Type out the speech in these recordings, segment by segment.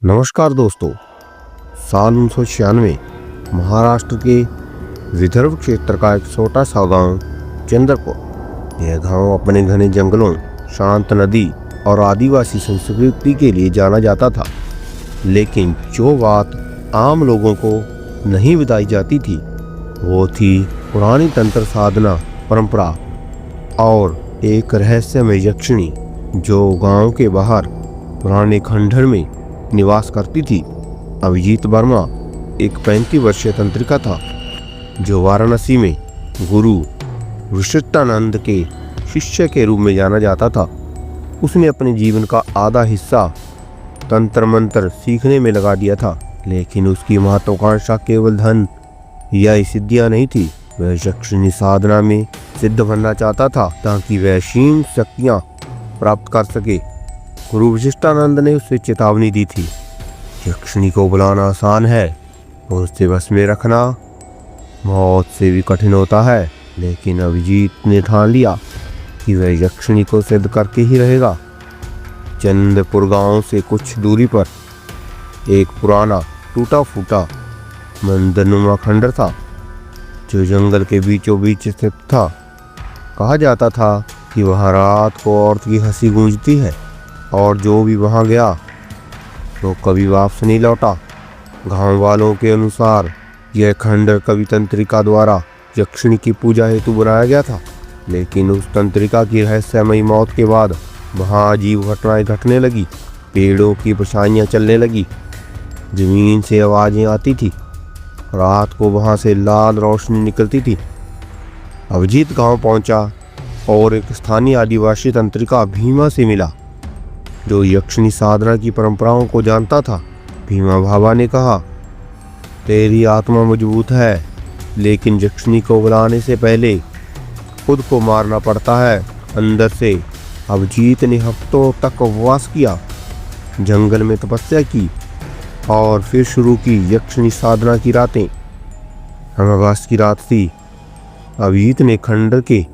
नमस्कार दोस्तों। साल 1996 महाराष्ट्र के विदर्भ क्षेत्र का एक छोटा सा गांव चंद्रपुर। यह गांव अपने घने जंगलों, शांत नदी और आदिवासी संस्कृति के लिए जाना जाता था। लेकिन जो बात आम लोगों को नहीं बताई जाती थी वो थी पुरानी तंत्र साधना परंपरा और एक रहस्यमय यक्षिणी जो गांव के बाहर पुराने खंडहर में निवास करती थी। अभिजीत वर्मा एक 35 वर्षीय तंत्रिका था जो वाराणसी में गुरु वशिष्ठानंद के शिष्य के रूप में जाना जाता था। उसने अपने जीवन का आधा हिस्सा तंत्र मंत्र सीखने में लगा दिया था, लेकिन उसकी महत्वाकांक्षा केवल धन या सिद्धियां नहीं थी। वह यक्षिणी साधना में सिद्ध बनना चाहता था ताकि वह असीम शक्तियां प्राप्त कर सके। गुरु वशिष्ठानंद ने उसे चेतावनी दी थी, यक्षिणी को बुलाना आसान है और उसे बस में रखना मौत से भी कठिन होता है। लेकिन अभिजीत ने ठान लिया कि वह यक्षिणी को सिद्ध करके ही रहेगा। चंद्रपुर गांव से कुछ दूरी पर एक पुराना टूटा फूटा मंदिरनुमा खंडर था जो जंगल के बीचों बीच स्थित था। कहा जाता था कि वहां रात को औरत की हंसी गूंजती है और जो भी वहां गया तो कभी वापस नहीं लौटा। गांव वालों के अनुसार यह खंडर कवि तंत्रिका द्वारा यक्षिणी की पूजा हेतु बनाया गया था, लेकिन उस तंत्रिका की रहस्यमयी मौत के बाद वहां अजीब घटनाएं घटने लगी। पेड़ों की परछाइयां चलने लगी, जमीन से आवाजें आती थी, रात को वहां से लाल रोशनी निकलती थी। अभिजीत गांव पहुंचा और एक स्थानीय आदिवासी तंत्रिका भीमा से मिला जो यक्षिणी साधना की परंपराओं को जानता था। भीमा भाभा ने कहा, तेरी आत्मा मजबूत है, लेकिन यक्षिणी को बुलाने से पहले खुद को मारना पड़ता है अंदर से। अभिजीत ने हफ्तों तक उपवास किया, जंगल में तपस्या की और फिर शुरू की यक्षिणी साधना की रातें। अमावस की रात थी। अभिजीत ने खंडर के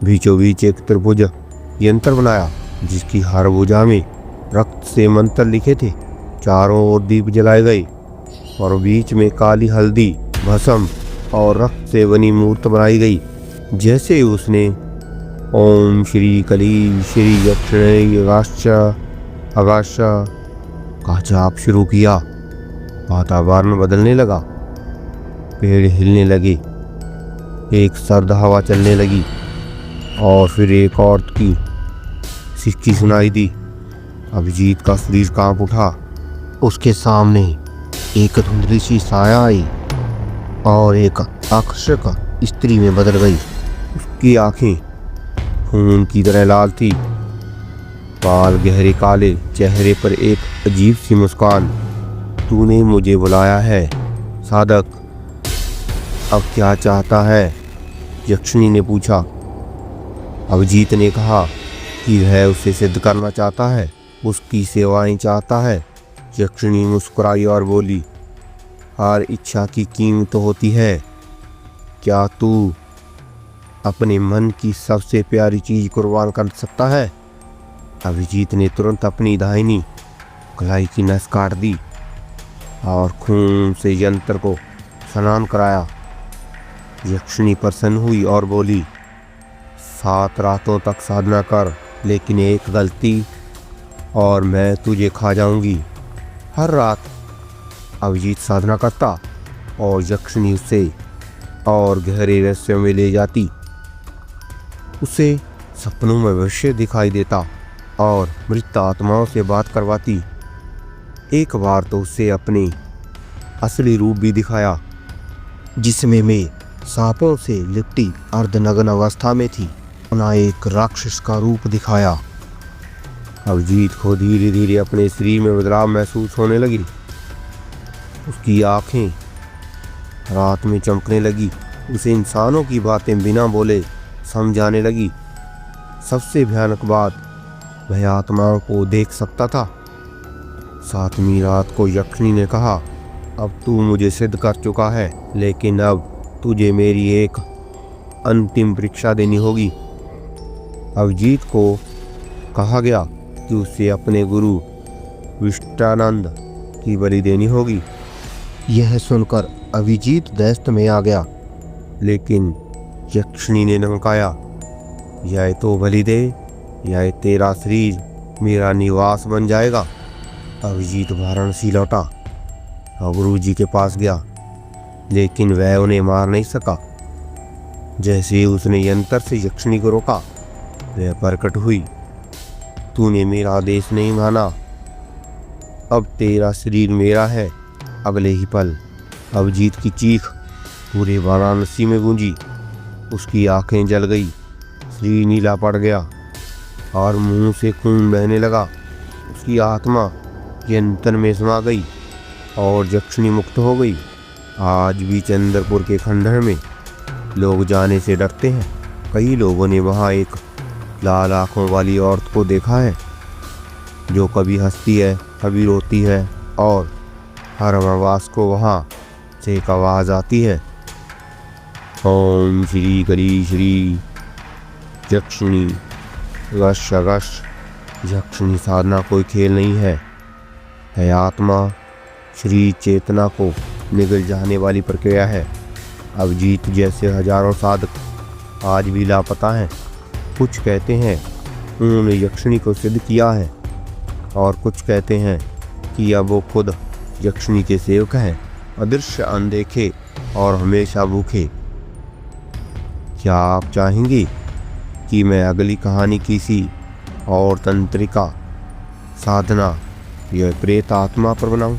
बीचों बीच एक त्रिभुज यंत्र बनाया जिसकी हर भुजा में रक्त से मंत्र लिखे थे। चारों ओर दीप जलाए गए और बीच में काली हल्दी, भस्म और रक्त से बनी मूर्त बनाई गई। जैसे ही उसने ओम श्री कली श्री यक्षिणी अगाश का जाप शुरू किया, वातावरण बदलने लगा। पेड़ हिलने लगे, एक सर्द हवा चलने लगी और फिर एक औरत की सिक्की सुनाई दी। अभिजीत का शरीर कांप उठा। उसके सामने एक धुंधली सी साया आई और एक आकर्षक स्त्री में बदल गई। उसकी आंखें खून की तरह लाल थी, बाल गहरे काले, चेहरे पर एक अजीब सी मुस्कान। तूने मुझे बुलाया है साधक, अब क्या चाहता है? यक्षिणी ने पूछा। अभिजीत ने कहा कि वह उसे सिद्ध करना चाहता है, उसकी सेवाएं चाहता है। यक्षिणी मुस्कुराई और बोली, हर इच्छा की कीमत होती है। क्या तू अपने मन की सबसे प्यारी चीज कुर्बान कर सकता है? अभिजीत ने तुरंत अपनी दाहिनी कलाई की नस काट दी और खून से यंत्र को स्नान कराया। यक्षिणी प्रसन्न हुई और बोली, 7 रातों तक साधना कर, लेकिन एक गलती और मैं तुझे खा जाऊंगी। हर रात अभिजीत साधना करता और यक्षिणी उसे और गहरे रहस्यों में ले जाती। उसे सपनों में भविष्य दिखाई देता और मृत आत्माओं से बात करवाती। एक बार तो उसे अपने असली रूप भी दिखाया, जिसमें मैं सांपों से लिपटी अर्धनग्न अवस्था में थी। उन्हें एक राक्षस का रूप दिखाया। अभिजीत को धीरे धीरे अपने शरीर में बदलाव महसूस होने लगी। उसकी आंखें रात में चमकने लगी। उसे इंसानों की बातें बिना बोले समझाने लगी। सबसे भयानक बात, वह आत्माओं को देख सकता था। 7वीं रात को यक्षिणी ने कहा, अब तू मुझे सिद्ध कर चुका है, लेकिन अब तुझे मेरी एक अंतिम परीक्षा देनी होगी। अभिजीत को कहा गया कि उसे अपने गुरु वशिष्ठानंद की बलि देनी होगी। यह सुनकर अभिजीत दहशत में आ गया, लेकिन यक्षिणी ने धमकाया, यह तो बलि दे, यह तेरा शरीर मेरा निवास बन जाएगा। अभिजीत वाराणसी लौटा और गुरु जी के पास गया, लेकिन वह उन्हें मार नहीं सका। जैसे ही उसने यंत्र से यक्षिणी को रोका, वह प्रकट हुई। तूने मेरा आदेश नहीं माना, अब तेरा शरीर मेरा है। अगले ही पल अभिजीत की चीख पूरे वाराणसी में गूंजी। उसकी आंखें जल गई, शरीर नीला पड़ गया और मुंह से खून बहने लगा। उसकी आत्मा यंत्र में समा गई और यक्षिणी मुक्त हो गई। आज भी चंद्रपुर के खंडहर में लोग जाने से डरते हैं। कई लोगों ने वहाँ एक लाल आंखों वाली औरत को देखा है, जो कभी हंसती है, कभी रोती है, और हर अमावास को वहाँ से एक आवाज़ आती है, ओम श्री करी श्री यक्षिणी गश गश। यक्षिणी साधना कोई खेल नहीं है आत्मा श्री चेतना को निगल जाने वाली प्रक्रिया है। अभिजीत जैसे हजारों साधक आज भी लापता हैं। कुछ कहते हैं उन्होंने यक्षिणी को सिद्ध किया है, और कुछ कहते हैं कि अब वो खुद यक्षिणी के सेवक हैं, अदृश्य, अनदेखे और हमेशा भूखे। क्या आप चाहेंगे कि मैं अगली कहानी किसी और तंत्रिका, साधना या प्रेत आत्मा पर बनाऊं?